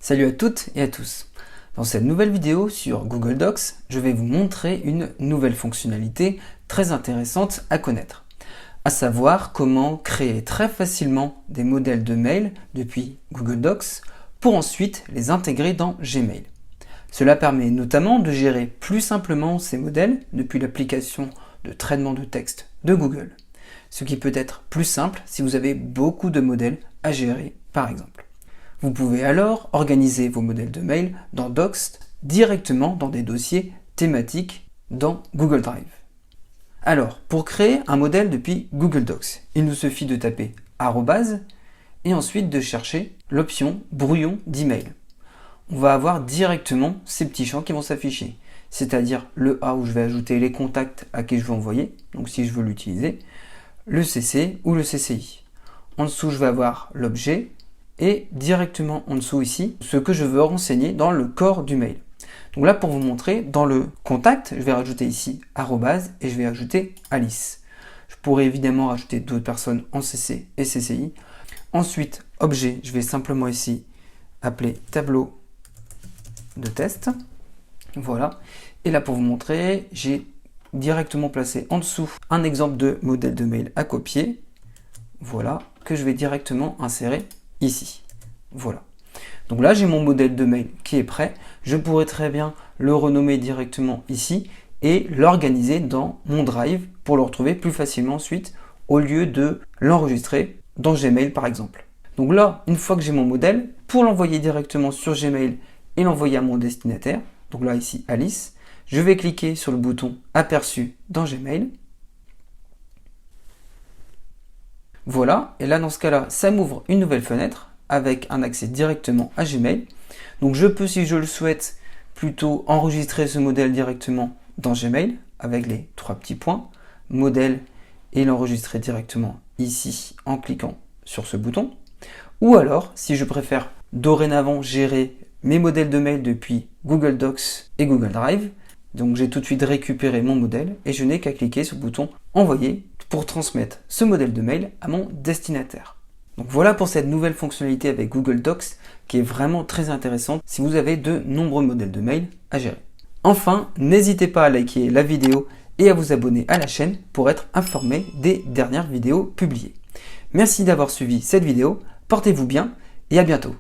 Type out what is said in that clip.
Salut à toutes et à tous. Dans cette nouvelle vidéo sur Google Docs, je vais vous montrer une nouvelle fonctionnalité très intéressante à connaître, à savoir comment créer très facilement des modèles de mail depuis Google Docs pour ensuite les intégrer dans Gmail. Cela permet notamment de gérer plus simplement ces modèles depuis l'application de traitement de texte de Google, ce qui peut être plus simple si vous avez beaucoup de modèles à gérer par exemple. Vous pouvez alors organiser vos modèles de mail dans Docs directement dans des dossiers thématiques dans Google Drive. Alors, pour créer un modèle depuis Google Docs, il nous suffit de taper arrobase et ensuite de chercher l'option brouillon d'email. On va avoir directement ces petits champs qui vont s'afficher, c'est-à-dire le A où je vais ajouter les contacts à qui je veux envoyer, donc si je veux l'utiliser, le CC ou le CCI. En dessous, je vais avoir l'objet, et directement en dessous ici, ce que je veux renseigner dans le corps du mail. Donc là, pour vous montrer, dans le contact, je vais rajouter ici arrobase et je vais ajouter Alice. Je pourrais évidemment rajouter d'autres personnes en CC et CCI. Ensuite, objet, je vais simplement ici appeler tableau de test. Voilà. Et là, pour vous montrer, j'ai directement placé en dessous un exemple de modèle de mail à copier. Voilà, que je vais directement insérer ici. Voilà. Donc là, j'ai mon modèle de mail qui est prêt. Je pourrais très bien le renommer directement ici et l'organiser dans mon Drive pour le retrouver plus facilement ensuite au lieu de l'enregistrer dans Gmail par exemple. Donc là, une fois que j'ai mon modèle, pour l'envoyer directement sur Gmail et l'envoyer à mon destinataire, donc là ici Alice, je vais cliquer sur le bouton aperçu dans Gmail. Voilà, et là dans ce cas-là, ça m'ouvre une nouvelle fenêtre avec un accès directement à Gmail. Donc je peux, si je le souhaite, plutôt enregistrer ce modèle directement dans Gmail avec les trois petits points, modèle, et l'enregistrer directement ici en cliquant sur ce bouton. Ou alors, si je préfère dorénavant gérer mes modèles de mail depuis Google Docs et Google Drive, donc j'ai tout de suite récupéré mon modèle et je n'ai qu'à cliquer sur le bouton envoyer pour transmettre ce modèle de mail à mon destinataire. Donc voilà pour cette nouvelle fonctionnalité avec Google Docs qui est vraiment très intéressante si vous avez de nombreux modèles de mail à gérer. Enfin, n'hésitez pas à liker la vidéo et à vous abonner à la chaîne pour être informé des dernières vidéos publiées. Merci d'avoir suivi cette vidéo, portez-vous bien et à bientôt.